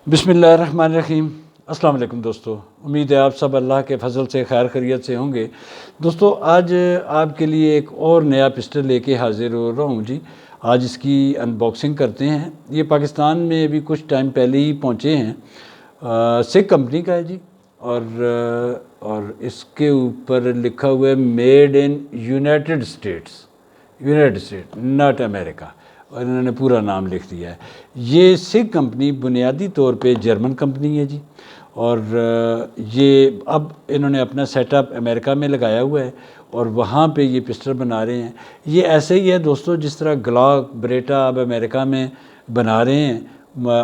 बिस्मिल्लाहिर्रहमानिर्रहीम। अस्सलाम वालेकुम दोस्तों, उम्मीद है आप सब अल्लाह के फजल से खैर खैरियत से होंगे। दोस्तों आज आपके लिए एक और नया पिस्टल लेके हाजिर हो रहा हूँ जी। आज इसकी अनबॉक्सिंग करते हैं। ये पाकिस्तान में अभी कुछ टाइम पहले ही पहुँचे हैं। सिक कंपनी का है जी। और इसके ऊपर लिखा हुआ है made in United states, not America, और इन्होंने पूरा नाम लिख दिया है। ये सिग कंपनी बुनियादी तौर पे जर्मन कंपनी है जी। और ये अब इन्होंने अपना सेटअप अमेरिका में लगाया हुआ है और वहाँ पे ये पिस्टल बना रहे हैं। ये ऐसे ही है दोस्तों जिस तरह ग्लॉक ब्रेटा अब अमेरिका में बना रहे हैं,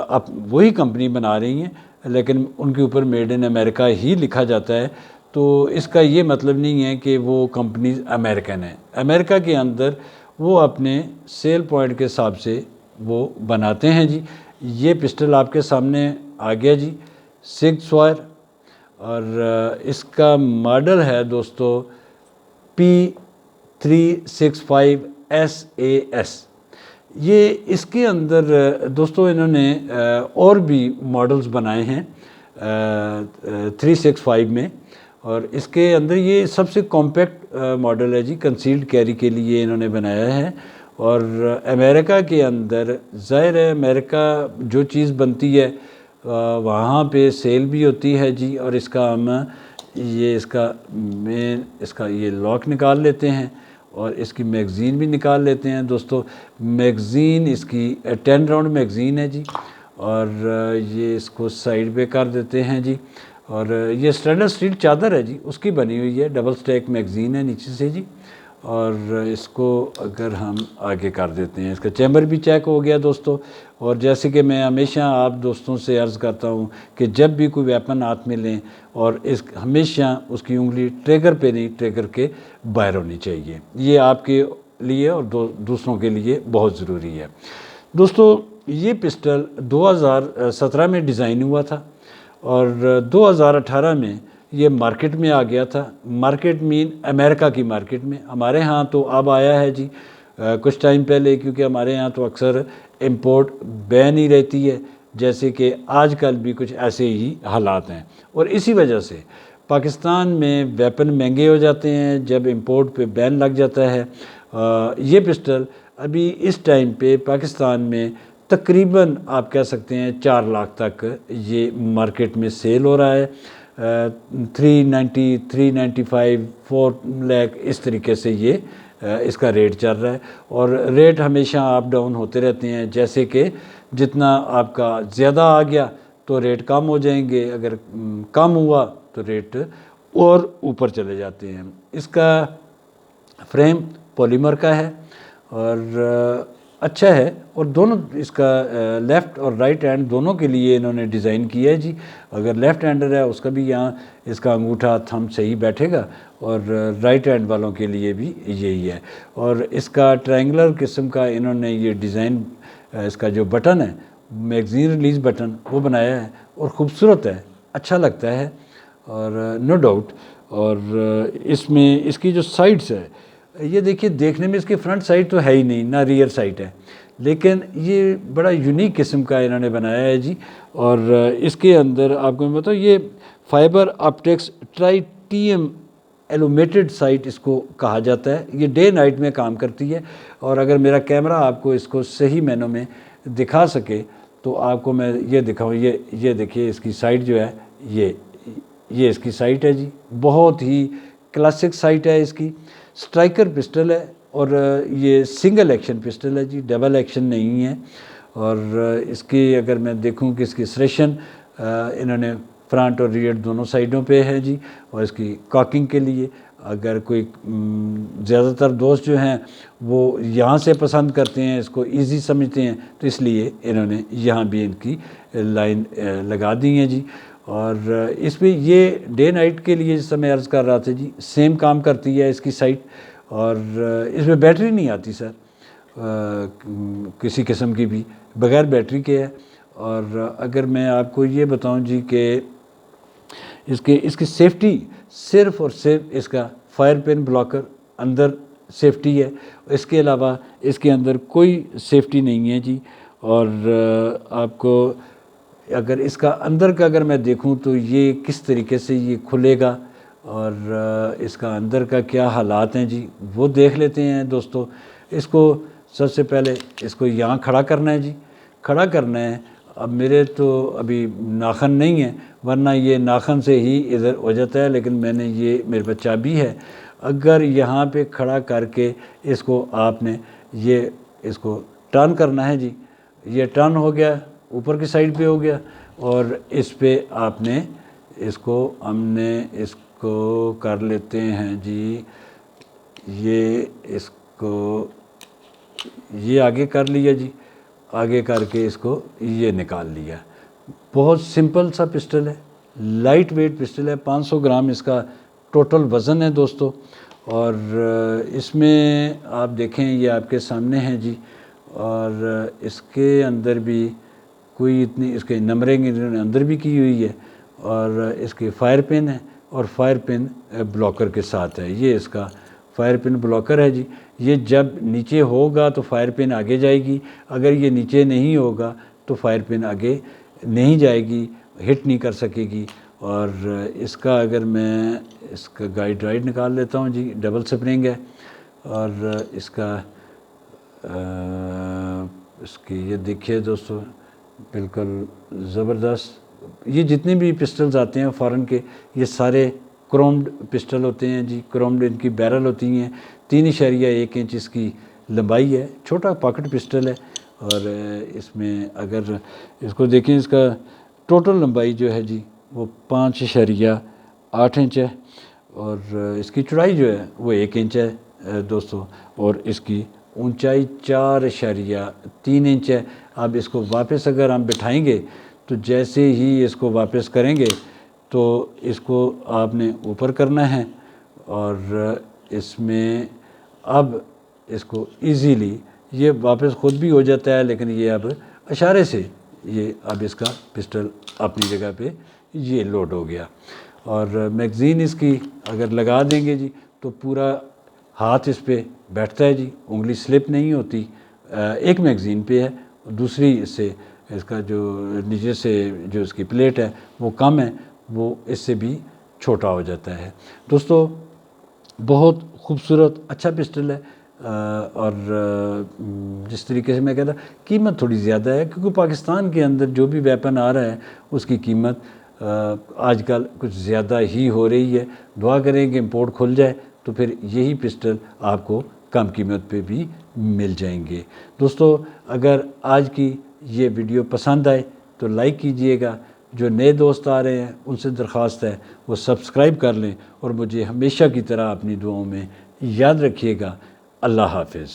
अब वही कंपनी बना रही हैं, लेकिन उनके ऊपर मेड इन अमेरिका ही लिखा जाता है। तो इसका ये मतलब नहीं है कि वो कंपनीज अमेरिकन है। अमेरिका के अंदर वो अपने सेल पॉइंट के हिसाब से वो बनाते हैं जी। ये पिस्टल आपके सामने आ गया जी, सिग सॉयर, और इसका मॉडल है दोस्तों P365SAS। ये इसके अंदर दोस्तों इन्होंने और भी मॉडल्स बनाए हैं 365 में, और इसके अंदर ये सबसे कॉम्पैक्ट मॉडल है जी। कंसील्ड कैरी के लिए इन्होंने बनाया है। और अमेरिका के अंदर ज़ाहिर है अमेरिका जो चीज़ बनती है वहाँ पे सेल भी होती है जी। और इसका हम इसका ये लॉक निकाल लेते हैं और इसकी मैगज़ीन भी निकाल लेते हैं दोस्तों। मैगज़ीन इसकी 10 राउंड मैगज़ीन है जी। और ये इसको साइड पे कर देते हैं जी। और ये स्टेनलेस स्टील चादर है जी, उसकी बनी हुई है, डबल स्टैक मैगज़ीन है नीचे से जी। और इसको अगर हम आगे कर देते हैं, इसका चैम्बर भी चेक हो गया दोस्तों। और जैसे कि मैं हमेशा आप दोस्तों से अर्ज़ करता हूँ कि जब भी कोई वेपन हाथ में लें और हमेशा उसकी उंगली ट्रिगर पे नहीं, ट्रिगर के बाहर होनी चाहिए। ये आपके लिए और दूसरों के लिए बहुत ज़रूरी है दोस्तों। ये पिस्टल 2017 में डिज़ाइन हुआ था और 2018 में ये मार्केट में आ गया था। मार्केट मीन अमेरिका की मार्केट में। हमारे यहाँ तो अब आया है जी कुछ टाइम पहले, क्योंकि हमारे यहाँ तो अक्सर इंपोर्ट बैन ही रहती है, जैसे कि आजकल भी कुछ ऐसे ही हालात हैं। और इसी वजह से पाकिस्तान में वेपन महंगे हो जाते हैं जब इंपोर्ट पे बैन लग जाता है। ये पिस्टल अभी इस टाइम पे पाकिस्तान में तकरीबन आप कह सकते हैं 4 लाख तक ये मार्केट में सेल हो रहा है। 390, 395, 4 लाख इस तरीके से ये इसका रेट चल रहा है। और रेट हमेशा अप डाउन होते रहते हैं, जैसे कि जितना आपका ज़्यादा आ गया तो रेट कम हो जाएंगे, अगर कम हुआ तो रेट और ऊपर चले जाते हैं। इसका फ्रेम पॉलीमर का है और अच्छा है। और दोनों इसका लेफ़्ट और राइट हैंड दोनों के लिए इन्होंने डिज़ाइन किया है जी। अगर लेफ़्ट हैंडर है उसका भी यहाँ इसका अंगूठा थंब सही बैठेगा, और राइट हैंड वालों के लिए भी यही है। और इसका ट्रायंगुलर किस्म का इन्होंने ये डिज़ाइन, इसका जो बटन है मैगज़ीन रिलीज़ बटन, वो बनाया है और ख़ूबसूरत है, अच्छा लगता है और नो डाउट। और इसमें इसकी जो साइड्स है, ये देखिए, देखने में इसकी फ्रंट साइड तो है ही नहीं, ना रियर साइड है, लेकिन ये बड़ा यूनिक किस्म का इन्होंने बनाया है जी। और इसके अंदर आपको मैं बताऊँ, ये फाइबर ऑप्टिक्स ट्राइटियम एलुमेटेड साइट इसको कहा जाता है। ये डे नाइट में काम करती है। और अगर मेरा कैमरा आपको इसको सही मैनों में दिखा सके तो आपको मैं ये दिखाऊँ। ये देखिए, इसकी साइट जो है, ये इसकी साइट है जी। बहुत ही क्लासिक साइट है इसकी। स्ट्राइकर पिस्टल है और ये सिंगल एक्शन पिस्टल है जी, डबल एक्शन नहीं है। और इसकी अगर मैं देखूं कि इसकी सरेशन इन्होंने फ्रंट और रियर दोनों साइडों पे है जी। और इसकी कॉकिंग के लिए अगर कोई ज़्यादातर दोस्त जो हैं वो यहाँ से पसंद करते हैं, इसको इजी समझते हैं, तो इसलिए इन्होंने यहाँ भी इनकी लाइन लगा दी है जी। और इसमें ये डे नाइट के लिए, जिस समय अर्ज़ कर रहा था जी, सेम काम करती है इसकी साइट। और इसमें बैटरी नहीं आती सर, किसी किस्म की भी, बग़ैर बैटरी के है। और अगर मैं आपको ये बताऊं जी कि इसकी सेफ्टी सिर्फ़ और सिर्फ इसका फायर पिन ब्लॉकर अंदर सेफ्टी है, इसके अलावा इसके अंदर कोई सेफ्टी नहीं है जी। और आपको اگر اس کا اندر کا اگر میں دیکھوں تو یہ کس طریقے سے یہ کھلے گا اور اس کا اندر کا کیا حالات ہیں جی وہ دیکھ لیتے ہیں دوستو۔ اس کو سب سے پہلے اس کو یہاں کھڑا کرنا ہے جی، کھڑا کرنا ہے۔ اب میرے تو ابھی ناخن نہیں ہے، ورنہ یہ ناخن سے ہی ادھر ہو جاتا ہے، لیکن میں نے یہ میرے پاس چابی ہے۔ اگر یہاں پہ کھڑا کر کے اس کو آپ نے یہ اس کو ٹرن کرنا ہے جی، یہ ٹرن ہو گیا، اوپر کی سائڈ پہ ہو گیا، اور اس پہ آپ نے اس کو ہم نے اس کو کر لیتے ہیں جی، یہ اس کو یہ آگے کر لیا جی، آگے کر کے اس کو یہ نکال لیا۔ بہت سمپل سا پسٹل ہے، لائٹ ویٹ پسٹل ہے، 500 گرام اس کا ٹوٹل وزن ہے دوستو۔ اور اس میں آپ دیکھیں یہ آپ کے سامنے ہیں جی، اور اس کے اندر بھی کوئی اتنی اس کے نمبرنگ انہوں نے اندر بھی کی ہوئی ہے، اور اس کی فائر پن ہے، اور فائر پن بلاکر کے ساتھ ہے۔ یہ اس کا فائر پن بلاکر ہے جی، یہ جب نیچے ہوگا تو فائر پن آگے جائے گی، اگر یہ نیچے نہیں ہوگا تو فائر پن آگے نہیں جائے گی، ہٹ نہیں کر سکے گی۔ اور اس کا اگر میں اس کا گائیڈ رائڈ نکال لیتا ہوں جی، ڈبل سپرنگ ہے، اور اس کا اس کی یہ دیکھیے دوستو بالکل زبردست۔ یہ جتنے بھی پسٹلز آتے ہیں فارن کے یہ سارے کرومڈ پسٹل ہوتے ہیں جی، کرومڈ ان کی بیرل ہوتی ہیں، 3.1 انچ اس کی لمبائی ہے، چھوٹا پاکٹ پسٹل ہے۔ اور اس میں اگر اس کو دیکھیں اس کا ٹوٹل لمبائی جو ہے جی وہ 5.8 انچ ہے، اور اس کی چوڑائی جو ہے وہ 1 انچ ہے دوستو، اور اس کی اونچائی 4.3 انچ ہے۔ اب اس کو واپس اگر ہم بٹھائیں گے تو جیسے ہی اس کو واپس کریں گے تو اس کو آپ نے اوپر کرنا ہے، اور اس میں اب اس کو ایزیلی یہ واپس خود بھی ہو جاتا ہے، لیکن یہ اب اشارے سے یہ اب اس کا پسٹل اپنی جگہ پہ یہ لوڈ ہو گیا۔ اور میگزین اس کی اگر لگا دیں گے جی تو پورا ہاتھ اس پہ بیٹھتا ہے جی، انگلی سلپ نہیں ہوتی۔ ایک میگزین پہ ہے، دوسری اس سے اس کا جو نیچے سے جو اس کی پلیٹ ہے وہ کم ہے، وہ اس سے بھی چھوٹا ہو جاتا ہے دوستو۔ بہت خوبصورت اچھا پسٹل ہے، اور جس طریقے سے میں کہتا قیمت تھوڑی زیادہ ہے، کیونکہ پاکستان کے اندر جو بھی ویپن آ رہا ہے اس کی قیمت آج کل کچھ زیادہ ہی ہو رہی ہے۔ دعا کریں کہ امپورٹ کھل جائے تو پھر یہی پسٹل آپ کو کم قیمت پہ بھی مل جائیں گے دوستو۔ اگر آج کی یہ ویڈیو پسند آئے تو لائک کیجئے گا، جو نئے دوست آ رہے ہیں ان سے درخواست ہے وہ سبسکرائب کر لیں، اور مجھے ہمیشہ کی طرح اپنی دعاؤں میں یاد رکھیے گا۔ اللہ حافظ۔